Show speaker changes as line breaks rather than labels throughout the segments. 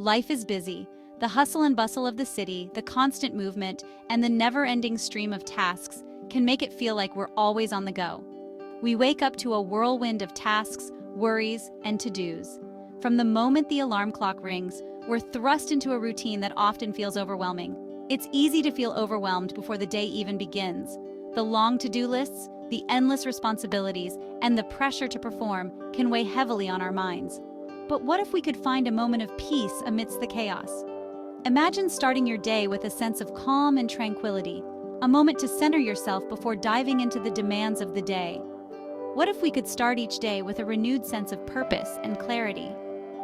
Life is busy. The hustle and bustle of the city, the constant movement, and the never-ending stream of tasks can make it feel like we're always on the go. We wake up to a whirlwind of tasks, worries, and to-dos. From the moment the alarm clock rings, we're thrust into a routine that often feels overwhelming. It's easy to feel overwhelmed before the day even begins. The long to-do lists, the endless responsibilities, and the pressure to perform can weigh heavily on our minds. But what if we could find a moment of peace amidst the chaos? Imagine starting your day with a sense of calm and tranquility, a moment to center yourself before diving into the demands of the day. What if we could start each day with a renewed sense of purpose and clarity?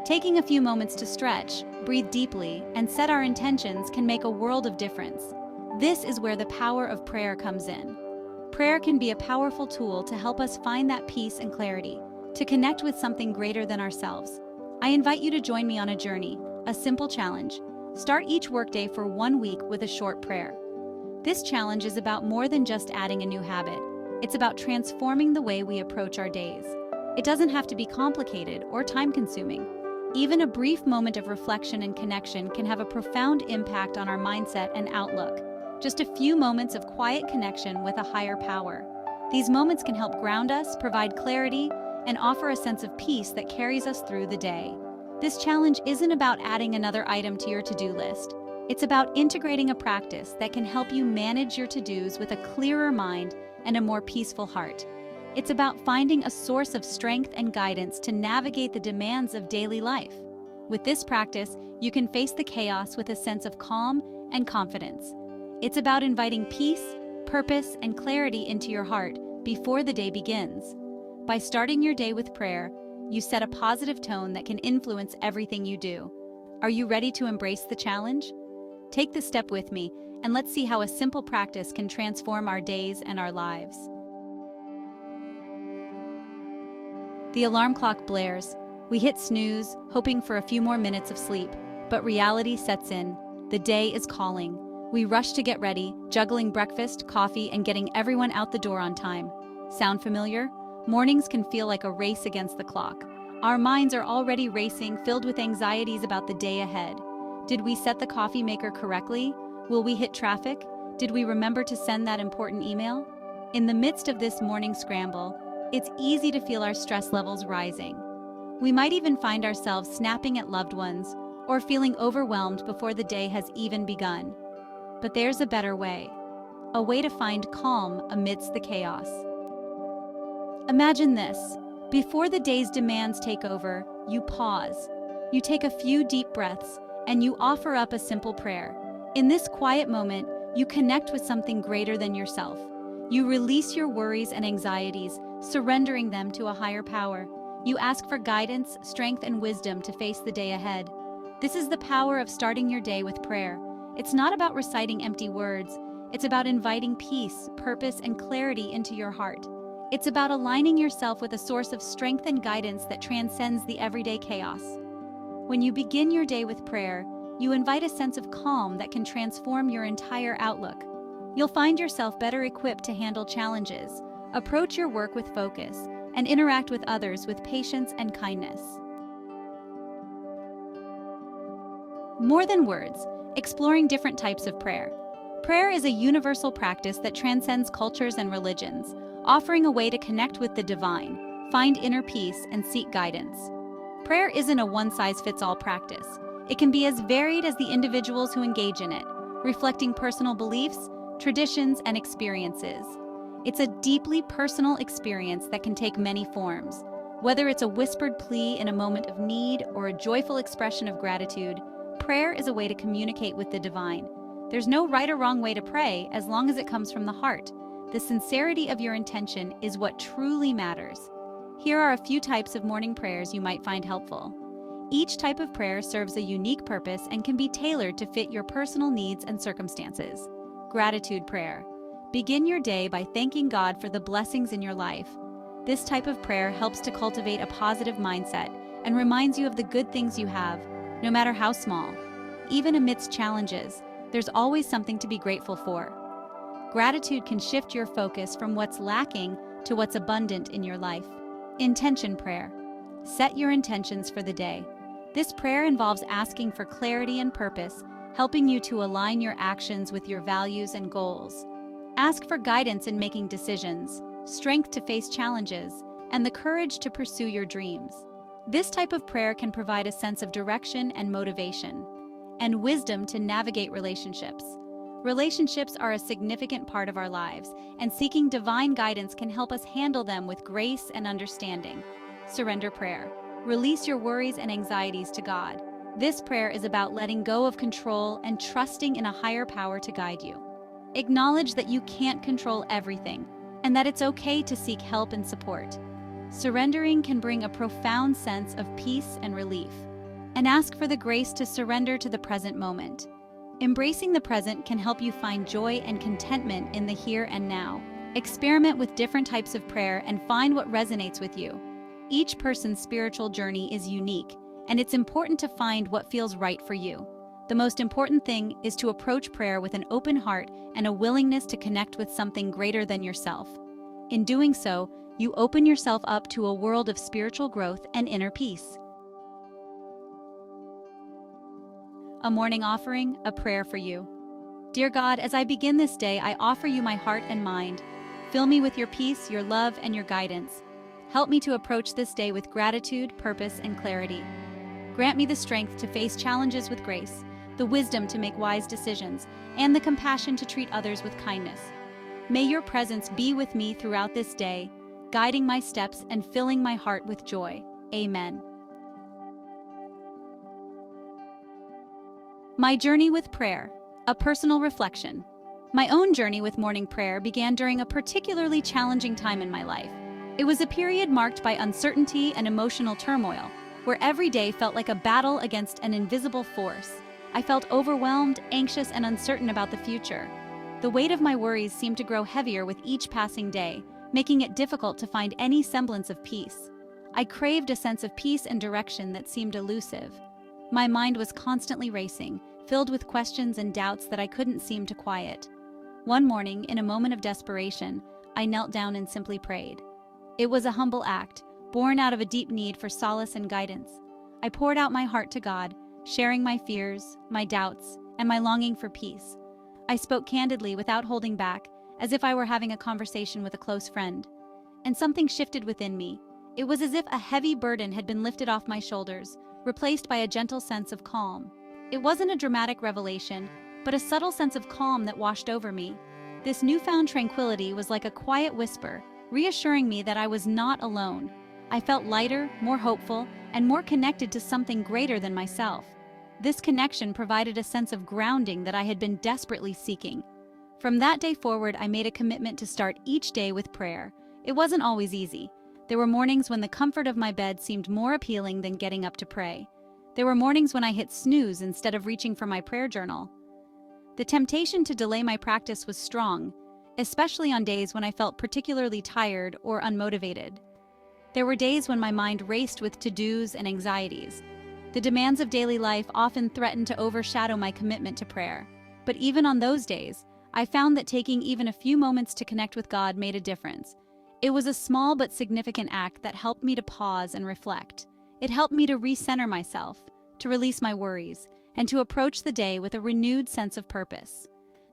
Taking a few moments to stretch, breathe deeply, and set our intentions can make a world of difference. This is where the power of prayer comes in. Prayer can be a powerful tool to help us find that peace and clarity, to connect with something greater than ourselves. I invite you to join me on a journey, a simple challenge. Start each workday for 1 week with a short prayer. This challenge is about more than just adding a new habit. It's about transforming the way we approach our days. It doesn't have to be complicated or time-consuming. Even a brief moment of reflection and connection can have a profound impact on our mindset and outlook. Just a few moments of quiet connection with a higher power. These moments can help ground us, provide clarity, and offer a sense of peace that carries us through the day. This challenge isn't about adding another item to your to-do list. It's about integrating a practice that can help you manage your to-dos with a clearer mind and a more peaceful heart. It's about finding a source of strength and guidance to navigate the demands of daily life. With this practice, you can face the chaos with a sense of calm and confidence. It's about inviting peace, purpose, and clarity into your heart before the day begins. By starting your day with prayer, you set a positive tone that can influence everything you do. Are you ready to embrace the challenge? Take the step with me, and let's see how a simple practice can transform our days and our lives. The alarm clock blares. We hit snooze, hoping for a few more minutes of sleep, but reality sets in. The day is calling. We rush to get ready, juggling breakfast, coffee, and getting everyone out the door on time. Sound familiar? Mornings can feel like a race against the clock. Our minds are already racing, filled with anxieties about the day ahead. Did we set the coffee maker correctly? Will we hit traffic? Did we remember to send that important email? In the midst of this morning scramble, it's easy to feel our stress levels rising. We might even find ourselves snapping at loved ones or feeling overwhelmed before the day has even begun. But there's a better way. A way to find calm amidst the chaos. Imagine this. Before the day's demands take over, you pause. You take a few deep breaths, and you offer up a simple prayer. In this quiet moment, you connect with something greater than yourself. You release your worries and anxieties, surrendering them to a higher power. You ask for guidance, strength, and wisdom to face the day ahead. This is the power of starting your day with prayer. It's not about reciting empty words. It's about inviting peace, purpose, and clarity into your heart. It's about aligning yourself with a source of strength and guidance that transcends the everyday chaos. When you begin your day with prayer, you invite a sense of calm that can transform your entire outlook. You'll find yourself better equipped to handle challenges, approach your work with focus, and interact with others with patience and kindness. More than words, exploring different types of prayer. Prayer is a universal practice that transcends cultures and religions, offering a way to connect with the divine, find inner peace, and seek guidance. Prayer isn't a one-size-fits-all practice. It can be as varied as the individuals who engage in it, reflecting personal beliefs, traditions, and experiences. It's a deeply personal experience that can take many forms. Whether it's a whispered plea in a moment of need or a joyful expression of gratitude, prayer is a way to communicate with the divine. There's no right or wrong way to pray as long as it comes from the heart. The sincerity of your intention is what truly matters. Here are a few types of morning prayers you might find helpful. Each type of prayer serves a unique purpose and can be tailored to fit your personal needs and circumstances. Gratitude prayer. Begin your day by thanking God for the blessings in your life. This type of prayer helps to cultivate a positive mindset and reminds you of the good things you have, no matter how small. Even amidst challenges, there's always something to be grateful for. Gratitude can shift your focus from what's lacking to what's abundant in your life. Intention prayer. Set your intentions for the day. This prayer involves asking for clarity and purpose, helping you to align your actions with your values and goals. Ask for guidance in making decisions, strength to face challenges, and the courage to pursue your dreams. This type of prayer can provide a sense of direction and motivation, and wisdom to navigate relationships. Relationships are a significant part of our lives, and seeking divine guidance can help us handle them with grace and understanding. Surrender prayer. Release your worries and anxieties to God. This prayer is about letting go of control and trusting in a higher power to guide you. Acknowledge that you can't control everything, and that it's okay to seek help and support. Surrendering can bring a profound sense of peace and relief. And ask for the grace to surrender to the present moment. Embracing the present can help you find joy and contentment in the here and now. Experiment with different types of prayer and find what resonates with you. Each person's spiritual journey is unique, and it's important to find what feels right for you. The most important thing is to approach prayer with an open heart and a willingness to connect with something greater than yourself. In doing so, you open yourself up to a world of spiritual growth and inner peace. A morning offering, a prayer for you. Dear God, as I begin this day, I offer you my heart and mind. Fill me with your peace, your love, and your guidance. Help me to approach this day with gratitude, purpose, and clarity. Grant me the strength to face challenges with grace, the wisdom to make wise decisions, and the compassion to treat others with kindness. May your presence be with me throughout this day, guiding my steps and filling my heart with joy. Amen. My journey with prayer, a personal reflection. My own journey with morning prayer began during a particularly challenging time in my life. It was a period marked by uncertainty and emotional turmoil, where every day felt like a battle against an invisible force. I felt overwhelmed, anxious, and uncertain about the future. The weight of my worries seemed to grow heavier with each passing day, making it difficult to find any semblance of peace. I craved a sense of peace and direction that seemed elusive. My mind was constantly racing, filled with questions and doubts that I couldn't seem to quiet. One morning, in a moment of desperation, I knelt down and simply prayed. It was a humble act, born out of a deep need for solace and guidance. I poured out my heart to God, sharing my fears, my doubts, and my longing for peace. I spoke candidly without holding back, as if I were having a conversation with a close friend. And something shifted within me. It was as if a heavy burden had been lifted off my shoulders, replaced by a gentle sense of calm. It wasn't a dramatic revelation, but a subtle sense of calm that washed over me. This newfound tranquility was like a quiet whisper, reassuring me that I was not alone. I felt lighter, more hopeful, and more connected to something greater than myself. This connection provided a sense of grounding that I had been desperately seeking. From that day forward, I made a commitment to start each day with prayer. It wasn't always easy. There were mornings when the comfort of my bed seemed more appealing than getting up to pray. There were mornings when I hit snooze instead of reaching for my prayer journal. The temptation to delay my practice was strong, especially on days when I felt particularly tired or unmotivated. There were days when my mind raced with to-dos and anxieties. The demands of daily life often threatened to overshadow my commitment to prayer. But even on those days, I found that taking even a few moments to connect with God made a difference. It was a small but significant act that helped me to pause and reflect. It helped me to recenter myself, to release my worries, and to approach the day with a renewed sense of purpose.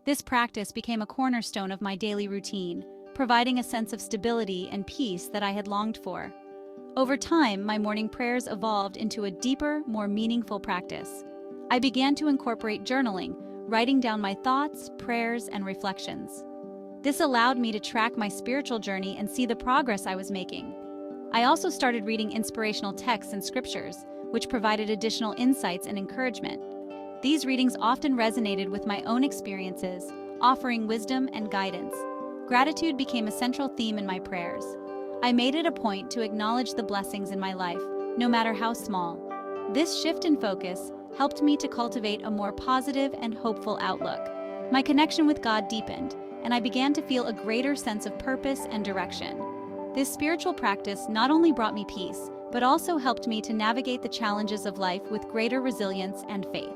This practice became a cornerstone of my daily routine, providing a sense of stability and peace that I had longed for. Over time, my morning prayers evolved into a deeper, more meaningful practice. I began to incorporate journaling, writing down my thoughts, prayers, and reflections. This allowed me to track my spiritual journey and see the progress I was making. I also started reading inspirational texts and scriptures, which provided additional insights and encouragement. These readings often resonated with my own experiences, offering wisdom and guidance. Gratitude became a central theme in my prayers. I made it a point to acknowledge the blessings in my life, no matter how small. This shift in focus helped me to cultivate a more positive and hopeful outlook. My connection with God deepened, and I began to feel a greater sense of purpose and direction. This spiritual practice not only brought me peace, but also helped me to navigate the challenges of life with greater resilience and faith.